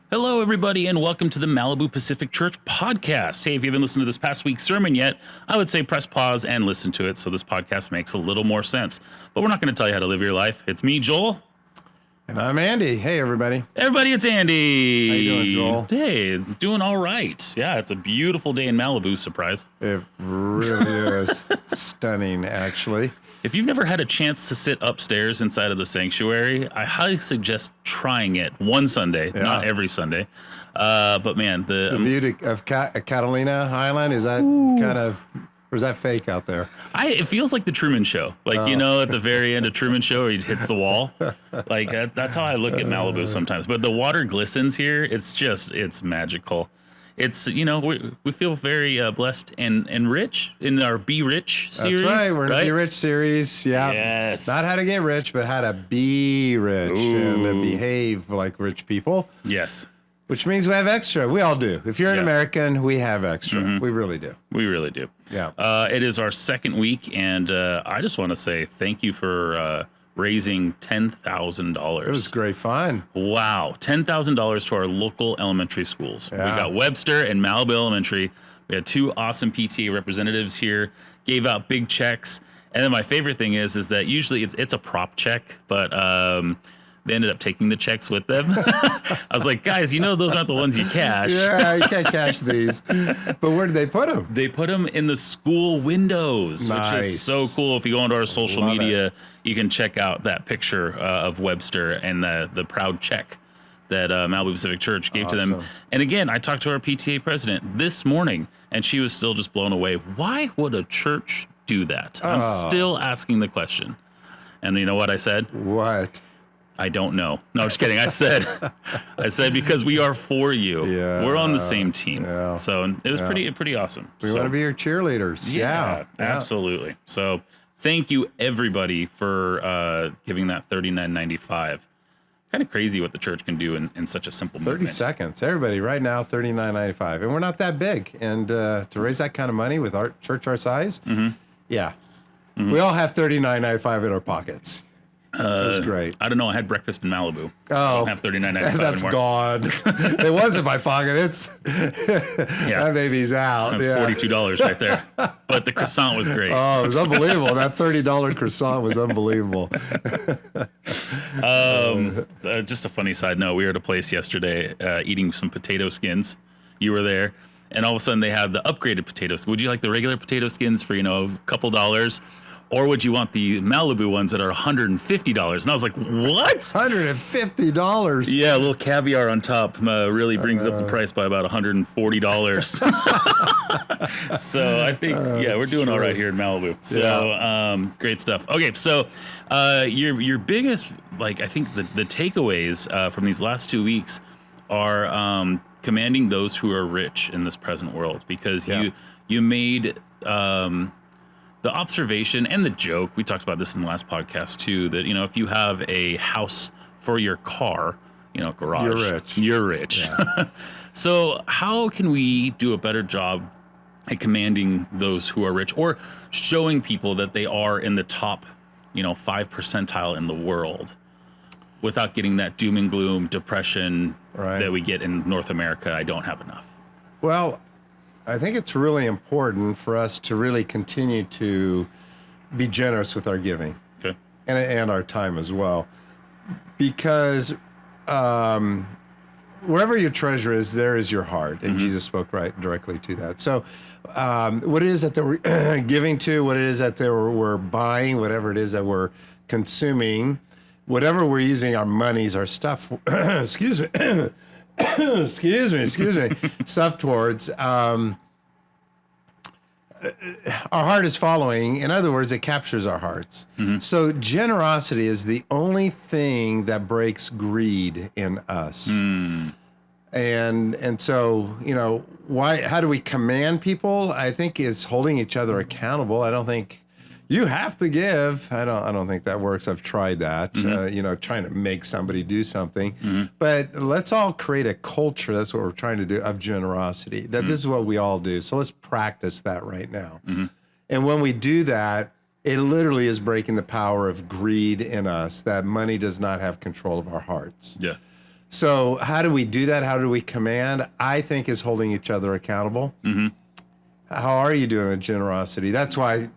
Hello, everybody, and welcome to the Malibu Pacific Church podcast. Hey, if you haven't listened to this past week's sermon yet, I would say press pause and listen to it so this podcast makes a little more sense. But we're not going to tell you how to live your life. It's me, Joel. And I'm Andy. Hey, everybody. Everybody, it's Andy. How you doing, Joel? Hey, doing all right. Yeah, it's a beautiful day in Malibu, surprise. It really is stunning, actually. If you've never had a chance to sit upstairs inside of the sanctuary, I highly suggest trying it one Sunday, not every Sunday. But man, the view of Catalina Island, is that kind of, or is that fake out there? It feels like the Truman Show. Like, you know, at the very end of Truman Show, where he hits the wall. Like, that's how I look at Malibu sometimes. But the water glistens here. It's magical. It's, you know, we feel very blessed and rich in our Be Rich series. That's right. We're in the Be Rich series. Yeah. Yes. Not how to get rich, but how to be rich and behave like rich people. Yes. Which means we have extra. We all do. If you're an American, we have extra. We really do. We really do. Yeah. It is our second week, and I just want to say thank you for raising $10,000. It was great fun. Wow. $10,000 to our local elementary schools. Yeah. We got Webster and Malibu Elementary. We had two awesome PTA representatives here, gave out big checks. And then my favorite thing is that usually it's a prop check, but they ended up taking the checks with them. I was like, guys, you know those aren't the ones you cash. Yeah, you can't cash these. But where did they put them? They put them in the school windows, which is so cool. If you go onto our social media, you can check out that picture of Webster and the proud check that Malibu Pacific Church gave to them. And again, I talked to our PTA president this morning, and she was still just blown away. Why would a church do that? I'm still asking the question. And you know what I said? What? I don't know. No, I'm just kidding. I said because we are for you. Yeah, we're on the same team. Yeah, so it was pretty awesome. We want to be your cheerleaders. Yeah, absolutely. So thank you everybody for giving that $39.95. Kind of crazy what the church can do in such a simple 30 movement. seconds. Everybody right now, $39.95. And we're not that big. And to raise that kind of money with our church our size, we all have $39.95 in our pockets. That's great. I don't know. I had breakfast in Malibu. Oh, I don't have $39.95 that's anymore. gone. It was in my pocket. That baby's out. That's $42 right there. But the croissant was great. Oh, it was unbelievable. That $30 croissant was unbelievable. Just a funny side note. We were at a place yesterday eating some potato skins. You were there. And all of a sudden they had the upgraded potato skins. Would you like the regular potato skins for, a couple dollars? Or would you want the Malibu ones that are $150? And I was like, what? $150? Yeah, a little caviar on top really brings up the price by about $140. So I think, we're doing all right here in Malibu. So great stuff. Okay, so your biggest, I think the takeaways from these last 2 weeks are commanding those who are rich in this present world, because you made... the observation and the joke, we talked about this in the last podcast too, that, if you have a house for your car, garage, you're rich. Yeah. So how can we do a better job at commanding those who are rich, or showing people that they are in the top, 5 percentile in the world, without getting that doom and gloom depression that we get in North America? I don't have enough. Well, I think it's really important for us to really continue to be generous with our giving, and our time as well, because wherever your treasure is, there is your heart, and Jesus spoke directly to that. So, what it is that we're giving to, what it is that we're buying, whatever it is that we're consuming, whatever we're using our monies, our stuff. excuse me. Stuff towards, our heart is following. In other words, it captures our hearts. So generosity is the only thing that breaks greed in us. And so, how do we command people? I think it's holding each other accountable. I don't think you have to give. I don't think that works. I've tried that, trying to make somebody do something. But let's all create a culture, that's what we're trying to do, of generosity, that this is what we all do. So let's practice that right now. And when we do that, it literally is breaking the power of greed in us, that money does not have control of our hearts. Yeah. So how do we do that? How do we command? I think is holding each other accountable. How are you doing with generosity? That's why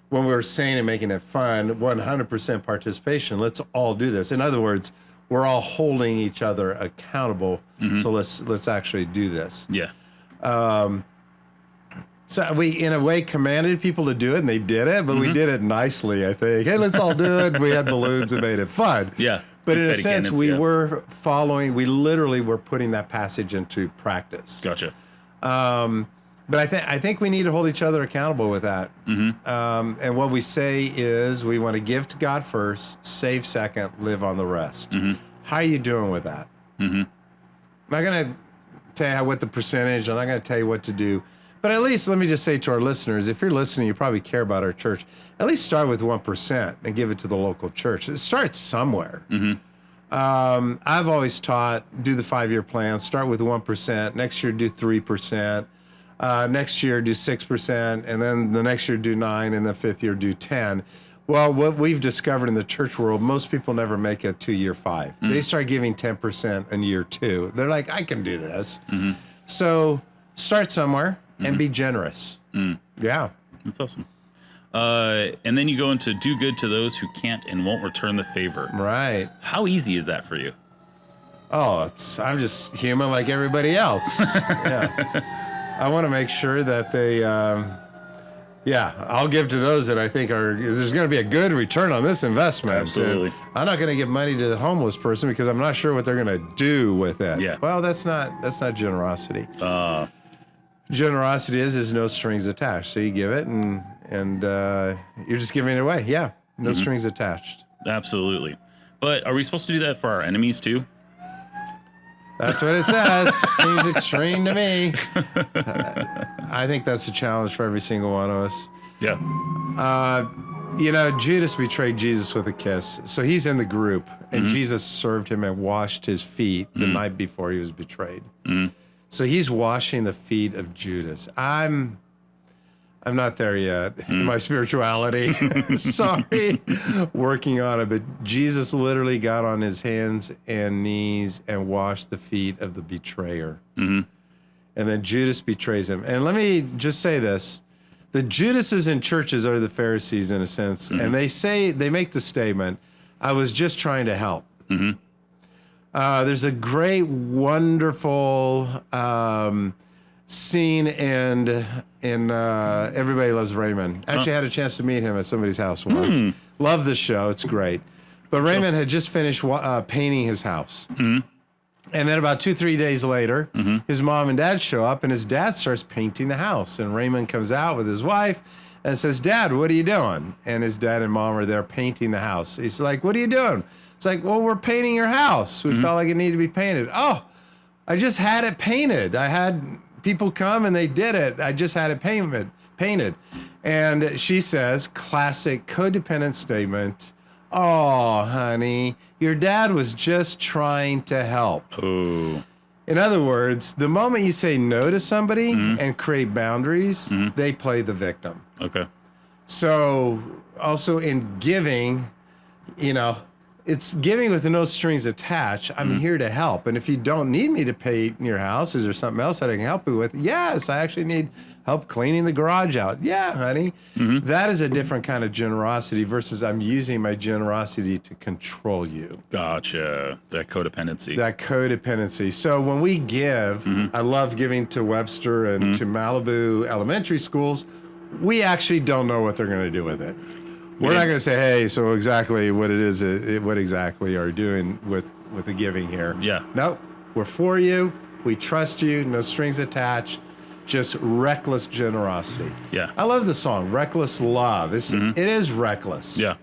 when we were saying and making it fun, 100% participation, let's all do this. In other words, we're all holding each other accountable. So let's actually do this. Yeah. So we, in a way, commanded people to do it, and they did it, but we did it nicely, I think. Hey, let's all do it. We had balloons and made it fun. Yeah. But in a Confetti sense, cannons, we yeah. were following, we literally were putting that passage into practice. Gotcha. But I think we need to hold each other accountable with that. And what we say is we want to give to God first, save second, live on the rest. How are you doing with that? I'm not going to tell you what the percentage, I'm not going to tell you what to do. But at least let me just say to our listeners, if you're listening, you probably care about our church. At least start with 1% and give it to the local church. Start somewhere. I've always taught, do the 5-year plan. Start with 1%. Next year, do 3%. Next year, do 6%. And then the next year, do 9%. And the 5th year, do 10%. Well, what we've discovered in the church world, most people never make a 2-year 5. They start giving 10% in year 2. They're like, I can do this. So start somewhere and be generous. Yeah. That's awesome. And then you go into do good to those who can't and won't return the favor. Right. How easy is that for you? Oh, I'm just human like everybody else. Yeah. I want to make sure that they, I'll give to those that I think there's going to be a good return on this investment. Absolutely. And I'm not going to give money to the homeless person because I'm not sure what they're going to do with it. Yeah. Well, that's not generosity. Generosity is no strings attached. So you give it and you're just giving it away. Yeah. No strings attached. Absolutely. But are we supposed to do that for our enemies too? That's what it says. Seems extreme to me. I think that's a challenge for every single one of us. Yeah. Judas betrayed Jesus with a kiss. So he's in the group, and Jesus served him and washed his feet the night before he was betrayed. So he's washing the feet of Judas. I'm not there yet in my spirituality. Sorry. Working on it. But Jesus literally got on his hands and knees and washed the feet of the betrayer. And then Judas betrays him. And let me just say this. The Judases in churches are the Pharisees in a sense. And they make the statement, I was just trying to help. There's a great, wonderful scene in Everybody Loves Raymond. Actually, I had a chance to meet him at somebody's house once. Love this show. It's great. But Raymond had just finished painting his house. And then about 2-3 days later, his mom and dad show up, and his dad starts painting the house. And Raymond comes out with his wife and says, Dad, what are you doing? And his dad and mom are there painting the house. He's like, what are you doing? It's like, well, we're painting your house. We felt like it needed to be painted. Oh, I just had it painted. I had people come and they did it. I just had it painted. And she says, classic codependent statement. Oh, honey, your dad was just trying to help. Ooh. In other words, the moment you say no to somebody and create boundaries, they play the victim. Okay. So also in giving, it's giving with no strings attached. I'm here to help. And if you don't need me to paint your house, is there something else that I can help you with? Yes, I actually need help cleaning the garage out. Yeah, honey. That is a different kind of generosity versus I'm using my generosity to control you. Gotcha. That codependency. So when we give, I love giving to Webster and to Malibu elementary schools. We actually don't know what they're going to do with it. We're not going to say, hey, so exactly what it is, what exactly are you doing with the giving here? Yeah. No, we're for you. We trust you. No strings attached. Just reckless generosity. Yeah. I love the song, Reckless Love. It is reckless. Yeah.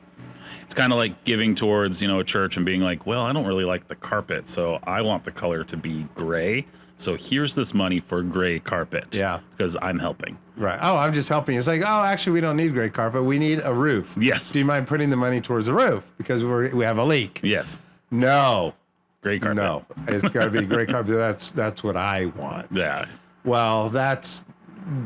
It's kind of like giving towards, a church and being like, well, I don't really like the carpet, so I want the color to be gray. So here's this money for gray carpet. Yeah. Because I'm helping. Right. Oh, I'm just helping. It's like, oh, actually, we don't need gray carpet. We need a roof. Yes. Do you mind putting the money towards the roof? Because we have a leak. Yes. No. Gray carpet. No. It's got to be gray carpet. That's what I want. Yeah. Well, that's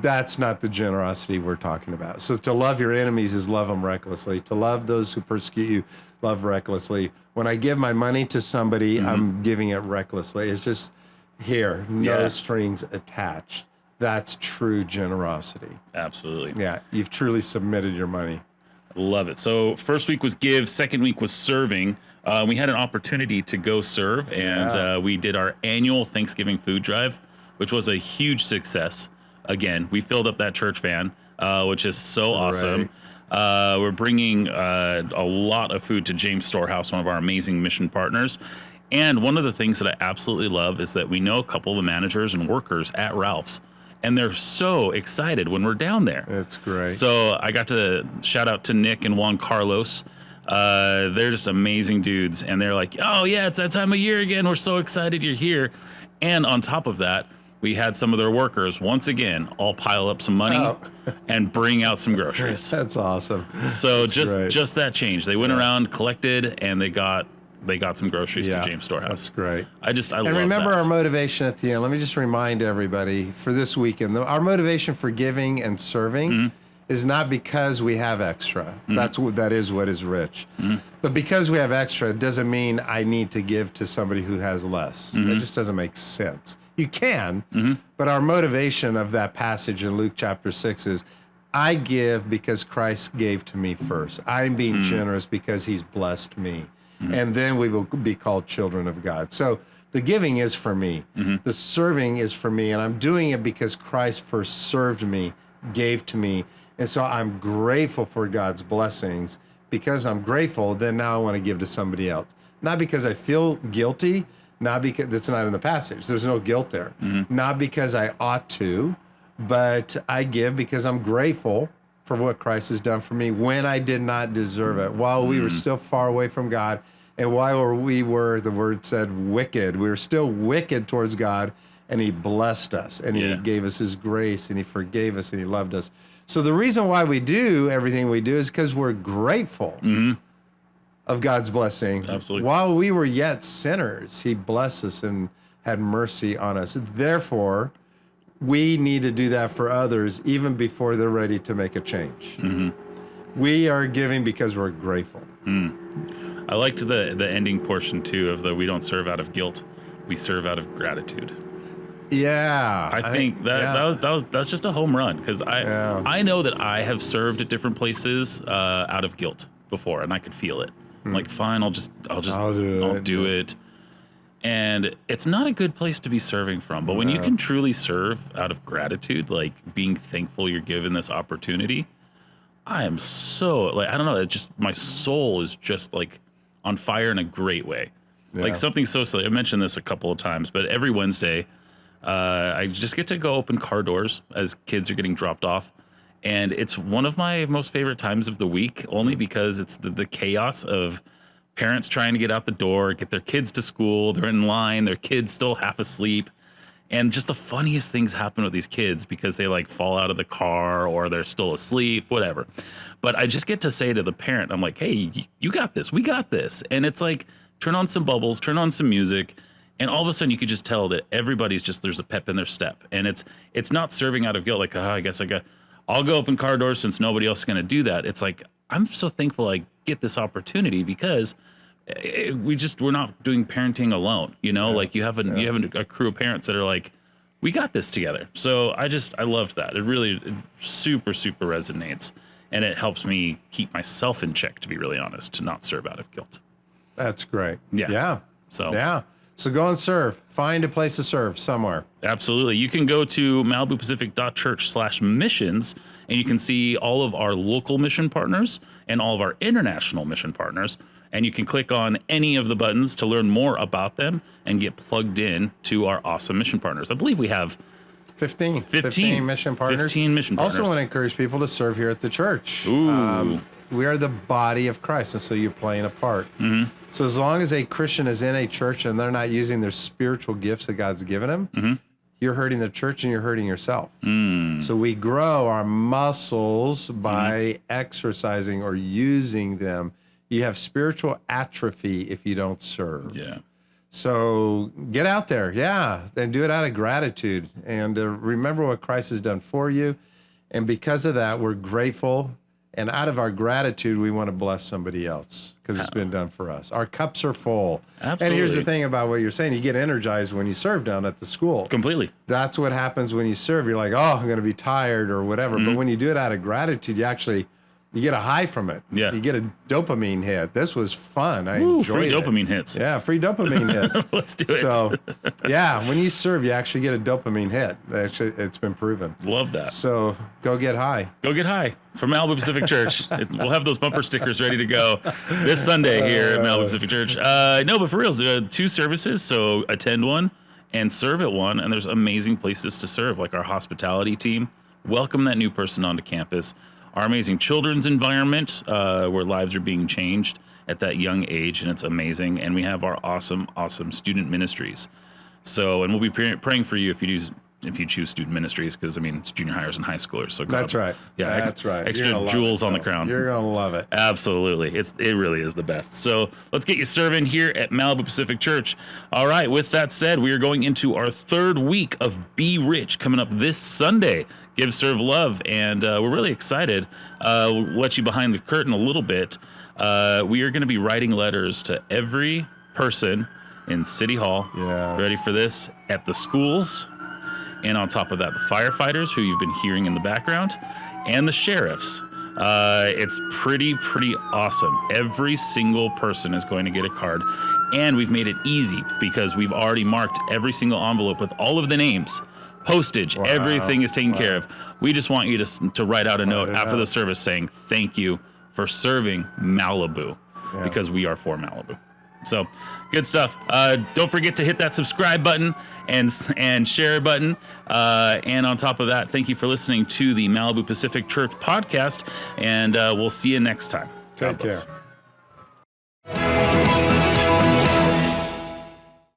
that's not the generosity we're talking about. So to love your enemies is love them recklessly. To love those who persecute you, love recklessly. When I give my money to somebody, I'm giving it recklessly. It's just here, no strings attached. That's true generosity. Absolutely. Yeah, you've truly submitted your money. Love it. So first week was give, second week was serving. We had an opportunity to go serve, and we did our annual Thanksgiving food drive, which was a huge success. Again, we filled up that church van, which is so awesome. We're bringing a lot of food to James Storehouse, one of our amazing mission partners. And one of the things that I absolutely love is that we know a couple of the managers and workers at Ralph's, and they're so excited when we're down there. That's great. So I got to shout out to Nick and Juan Carlos. They're just amazing dudes, and they're like, oh yeah, it's that time of year again. We're so excited you're here. And on top of that, we had some of their workers once again all pile up some money and bring out some groceries. That's awesome. So That's just that change. They went around, collected, and they got some groceries to James Storehouse. That's great. I love and remember that. our motivation at the end. Let me just remind everybody for this weekend, our motivation for giving and serving is not because we have extra. That is what is rich. But because we have extra, it doesn't mean I need to give to somebody who has less. It just doesn't make sense. You can, but our motivation of that passage in Luke chapter 6 is I give because Christ gave to me first. I'm being generous because he's blessed me. And then we will be called children of God. So the giving is for me. The serving is for me. And I'm doing it because Christ first served me, gave to me. And so I'm grateful for God's blessings. Because I'm grateful, then now I want to give to somebody else. Not because I feel guilty, not because that's not in the passage. There's no guilt there. Not because I ought to, but I give because I'm grateful for what Christ has done for me when I did not deserve it, while we were still far away from God, and while we were, the word said, wicked. We were still wicked towards God, and he blessed us, and he gave us his grace, and he forgave us, and he loved us. So the reason why we do everything we do is because we're grateful of God's blessing. Absolutely. While we were yet sinners, he blessed us and had mercy on us. Therefore, we need to do that for others even before they're ready to make a change. We are giving because we're grateful. I liked the ending portion too of the we don't serve out of guilt, we serve out of gratitude. Yeah, I think that's just a home run, because I know that I have served at different places out of guilt before, and I could feel it. I'm like, fine, I'll do it. And it's not a good place to be serving from. But when you can truly serve out of gratitude, like being thankful you're given this opportunity, I am so, like, I don't know, it just, my soul is just like on fire in a great way. Like something so silly. I mentioned this a couple of times, but every Wednesday, I just get to go open car doors as kids are getting dropped off. And it's one of my most favorite times of the week, only because it's the chaos of parents trying to get out the door, get their kids to school. They're in line, their kids still half asleep. And just the funniest things happen with these kids because they like fall out of the car or they're still asleep, whatever. But I just get to say to the parent, I'm like, hey, you got this. We got this. And it's like, turn on some bubbles, turn on some music. And all of a sudden you could just tell that everybody's just, there's a pep in their step. And it's not serving out of guilt. Like, I guess I'll go open car doors since nobody else is going to do that. It's like, I'm so thankful I get this opportunity because we're not doing parenting alone, you know, like you have a crew of parents that are like, we got this together. So I loved that. It really super, super resonates, and it helps me keep myself in check, to be really honest, to not serve out of guilt. That's great. Yeah. So go and serve. Find a place to serve somewhere. Absolutely. You can go to MalibuPacific.church/missions, and you can see all of our local mission partners and all of our international mission partners. And you can click on any of the buttons to learn more about them and get plugged in to our awesome mission partners. I believe we have 15 mission partners. 15 mission partners. Also want to encourage people to serve here at the church. Ooh. We are the body of Christ, and so you're playing a part. So as long as a Christian is in a church and they're not using their spiritual gifts that God's given them, you're hurting the church and you're hurting yourself. So we grow our muscles by exercising or using them. You have spiritual atrophy if you don't serve. Yeah. So get out there, and do it out of gratitude. And remember what Christ has done for you. And because of that, we're grateful. And out of our gratitude, we want to bless somebody else because it's been done for us. Our cups are full. Absolutely. And here's the thing about what you're saying. You get energized when you serve down at the school. Completely. That's what happens when you serve. You're like, oh, I'm going to be tired or whatever. But when you do it out of gratitude, you get a high from it. Yeah. You get a dopamine hit. This was fun. I enjoyed free it. dopamine hits. Yeah, free dopamine hits. Let's do it. So, when you serve, you actually get a dopamine hit. Actually, it's been proven. Love that. So go get high. Go get high from Malibu Pacific Church. We'll have those bumper stickers ready to go this Sunday here at Malibu Pacific Church. No, but for real, 2 services. So attend one and serve at one. And there's amazing places to serve, like our hospitality team. Welcome that new person onto campus. Our amazing children's environment, where lives are being changed at that young age, and it's amazing. And we have our awesome, awesome student ministries. So, and we'll be praying for you if you choose student ministries, because I mean it's junior hires and high schoolers. So That's right. Yeah, that's right. Extra jewels on the crown. You're gonna love it. Absolutely, it really is the best. So let's get you serving here at Malibu Pacific Church. All right. With that said, we are going into our 3rd week of Be Rich coming up this Sunday. Give, Serve, Love, and we're really excited. We'll let you behind the curtain a little bit. We are going to be writing letters to every person in City Hall. Yes. Ready for this? At the schools, and on top of that, the firefighters who you've been hearing in the background, and the sheriffs. It's pretty awesome. Every single person is going to get a card, and we've made it easy because we've already marked every single envelope with all of the names. Postage, everything is taken care of. We just want you to write out a note after the service saying thank you for serving Malibu, because we are for Malibu. So good stuff. Don't forget to hit that subscribe button and share button. And on top of that, thank you for listening to the Malibu Pacific Church podcast, and we'll see you next time. Take care.